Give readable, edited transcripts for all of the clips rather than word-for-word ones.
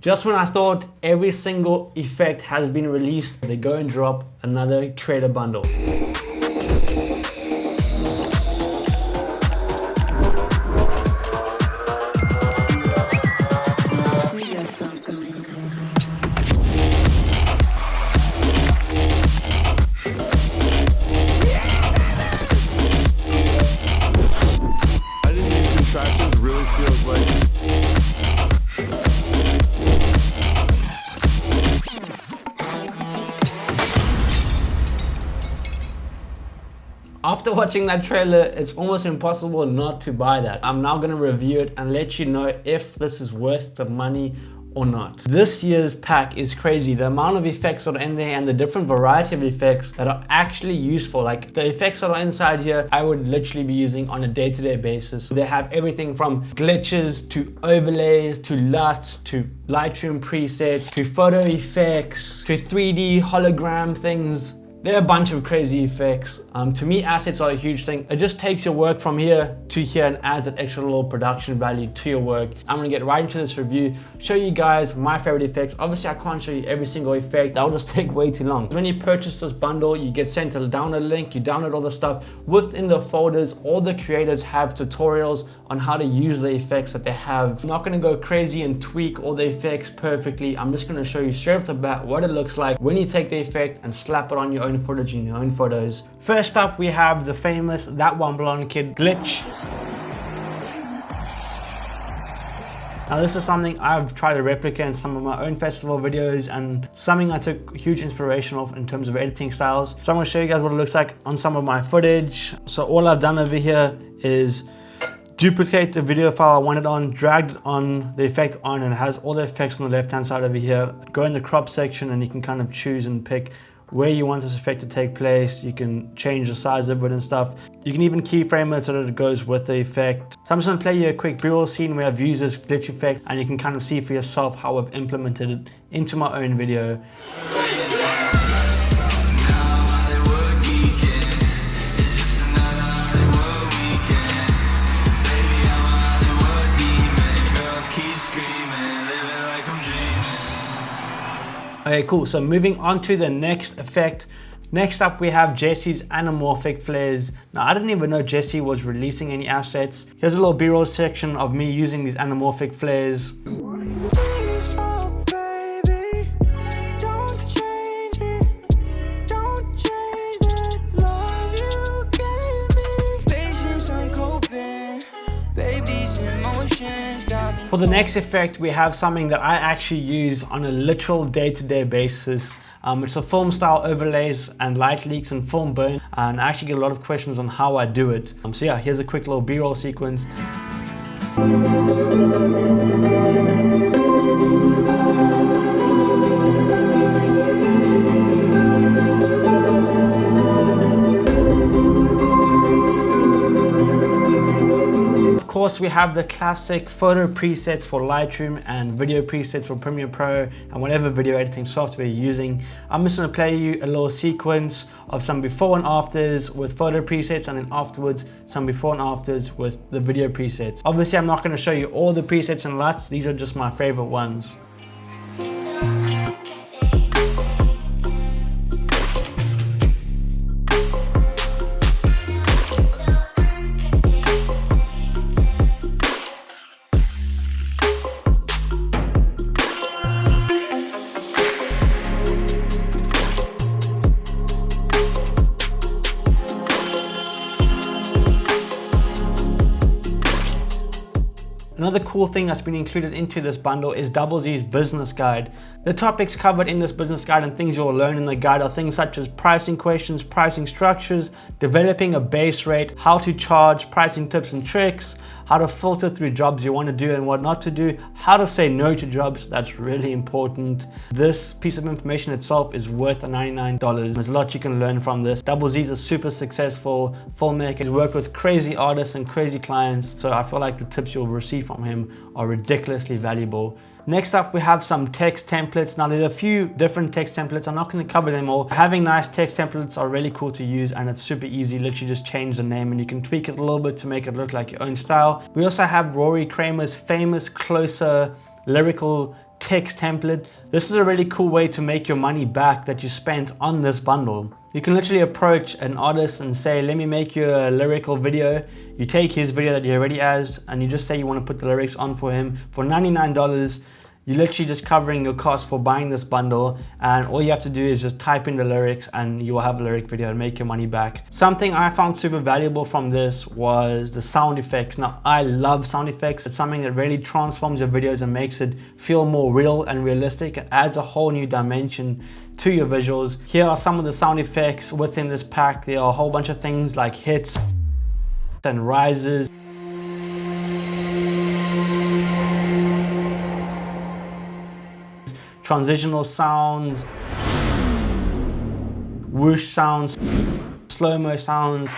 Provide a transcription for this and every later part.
Just when I thought every single effect has been released, they go and drop another creator bundle. Really feels like after watching that trailer, it's almost impossible not to buy that. I'm now going to review it and let you know if this is worth the money or not. This year's pack is crazy. The amount of effects that are in there and the different variety of effects that are actually useful. Like the effects that are inside here, I would literally be using on a day-to-day basis. They have everything from glitches to overlays to LUTs to Lightroom presets to photo effects to 3D hologram things. There are a bunch of crazy effects. To me, assets are a huge thing. It just takes your work from here to here and adds an extra little production value to your work. I'm gonna get right into this review, show you guys my favorite effects. Obviously, I can't show you every single effect. That will just take way too long. When you purchase this bundle, you get sent a download link, you download all the stuff. Within the folders, all the creators have tutorials on how to use the effects that they have. I'm not gonna go crazy and tweak all the effects perfectly. I'm just gonna show you straight off the bat what it looks like when you take the effect and slap it on your own footage in your own photos. First up, we have the famous That One Blonde Kid glitch. Now this is something I've tried to replicate in some of my own festival videos and something I took huge inspiration of in terms of editing styles. So I'm going to show you guys what it looks like on some of my footage. So all I've done over here is duplicate the video file I wanted on, dragged on the effect on, and it has all the effects on the left hand side over here. Go in the crop section and you can kind of choose and pick where you want this effect to take place. You can change the size of it and stuff. You can even keyframe it so that it goes with the effect. So I'm just gonna play you a quick B-roll scene where I've used this glitch effect and you can kind of see for yourself how I've implemented it into my own video. Okay, cool. So moving on to the next effect. Next up, we have Jesse's Anamorphic flares. Now, I didn't even know Jesse was releasing any assets. Here's a little B-roll section of me using these Anamorphic flares. For the next effect, we have something that I actually use on a literal day-to-day basis. It's a film style overlays and light leaks and film burn, and I actually get a lot of questions on how I do it. So yeah, here's a quick little B-roll sequence. Of course, we have the classic photo presets for Lightroom and video presets for Premiere Pro and whatever video editing software you're using. I'm just going to play you a little sequence of some before and afters with photo presets, and then afterwards some before and afters with the video presets. Obviously, I'm not going to show you all the presets and LUTs. These are just my favorite ones. Another cool thing that's been included into this bundle is Double Z's business guide. The topics covered in this business guide and things you'll learn in the guide are things such as pricing questions, pricing structures, developing a base rate, how to charge, pricing tips and tricks, how to filter through jobs you want to do and what not to do, how to say no to jobs, that's really important. This piece of information itself is worth $99. There's a lot you can learn from this. Double Z's a super successful filmmaker. He's worked with crazy artists and crazy clients, so I feel like the tips you'll receive from him are ridiculously valuable. Next up, we have some text templates. Now, there's a few different text templates. I'm not going to cover them all. Having nice text templates are really cool to use, and it's super easy. Literally just change the name and you can tweak it a little bit to make it look like your own style. We also have Rory Kramer's famous closer lyrical text template. This is a really cool way to make your money back that you spent on this bundle. You can literally approach an artist and say, let me make you a lyrical video. You take his video that he already has and you just say you want to put the lyrics on for him for $99. You're literally just covering your cost for buying this bundle, and all you have to do is just type in the lyrics and you will have a lyric video and make your money back. Something I found super valuable from this was the sound effects. Now, I love sound effects. It's something that really transforms your videos and makes it feel more real and realistic. It adds a whole new dimension to your visuals. Here are some of the sound effects within this pack. There are a whole bunch of things like hits and rises, transitional sounds, whoosh sounds, slow-mo sounds.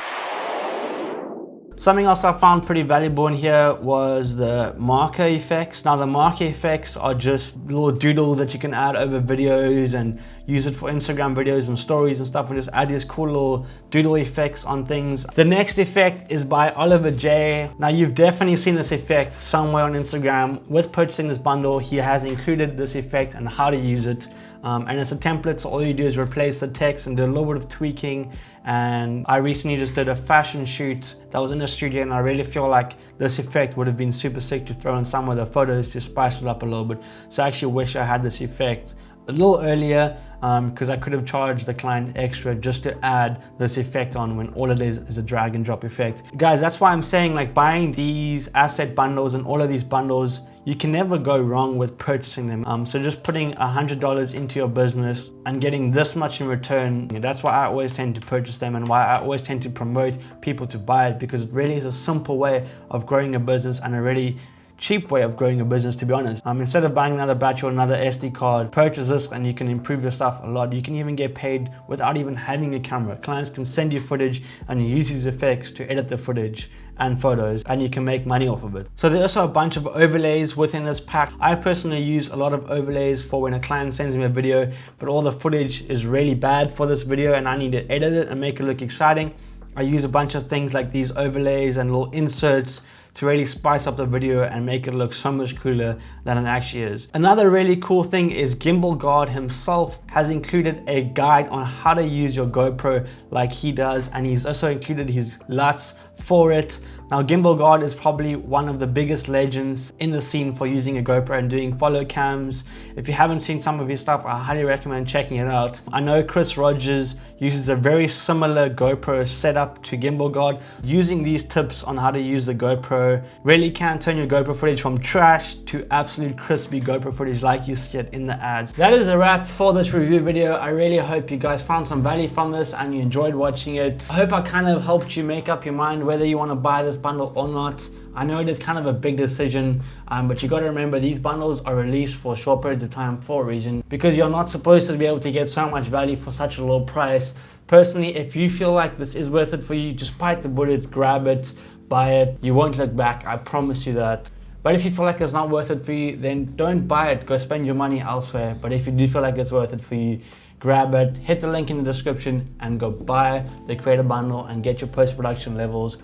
Something else I found pretty valuable in here was the marker effects. Now the marker effects are just little doodles that you can add over videos and use it for Instagram videos and stories and stuff, and just add these cool little doodle effects on things. The next effect is by Oliver J. Now you've definitely seen this effect somewhere on Instagram. With purchasing this bundle, he has included this effect and how to use it. And it's a template, so all you do is replace the text and do a little bit of tweaking. And I recently just did a fashion shoot that was in the studio, and I really feel like this effect would have been super sick to throw in some of the photos to spice it up a little bit. So I actually wish I had this effect a little earlier, because I could have charged the client extra just to add this effect on when all it is a drag and drop effect. Guys, that's why I'm saying, like, buying these asset bundles and all of these bundles, you can never go wrong with purchasing them. So just putting $100 into your business and getting this much in return, that's why I always tend to purchase them and why I always tend to promote people to buy it, because it really is a simple way of growing a business and a really cheap way of growing a business, to be honest. Instead of buying another batch or another SD card, purchase this and you can improve your stuff a lot. You can even get paid without even having a camera. Clients can send you footage and you use these effects to edit the footage and photos, and you can make money off of it. So there's also a bunch of overlays within this pack. I personally use a lot of overlays for when a client sends me a video, but all the footage is really bad for this video and I need to edit it and make it look exciting. I use a bunch of things like these overlays and little inserts to really spice up the video and make it look so much cooler than it actually is. Another really cool thing is Gimbal God himself has included a guide on how to use your GoPro like he does, and he's also included his LUTs for it. Now Gimbal God is probably one of the biggest legends in the scene for using a GoPro and doing follow cams. If you haven't seen some of his stuff, I highly recommend checking it out. I know Chris Rogers uses a very similar GoPro setup to Gimbal God. Using these tips on how to use the GoPro really can turn your GoPro footage from trash to absolute crispy GoPro footage like you see it in the ads. That is a wrap for this review video. I really hope you guys found some value from this and you enjoyed watching it. I hope I kind of helped you make up your mind whether you want to buy this bundle or not. I know it is kind of a big decision, but you got to remember these bundles are released for short periods of time for a reason, because you're not supposed to be able to get so much value for such a low price. Personally, if you feel like this is worth it for you, just bite the bullet, grab it, buy it. You won't look back, I promise you that. But if you feel like it's not worth it for you, then don't buy it, go spend your money elsewhere. But if you do feel like it's worth it for you, grab it, hit the link in the description and go buy the Creator Bundle and get your post-production levels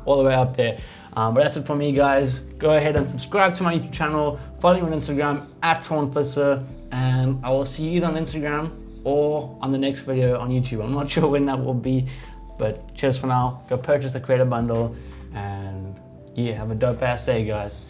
all the way up there. But that's it for me, guys. Go ahead and subscribe to my YouTube channel, follow me on Instagram @TornFisser, and I will see you either on Instagram or on the next video on YouTube. I'm not sure when that will be, but cheers for now. Go purchase the Creator Bundle, and yeah, have a dope ass day, guys.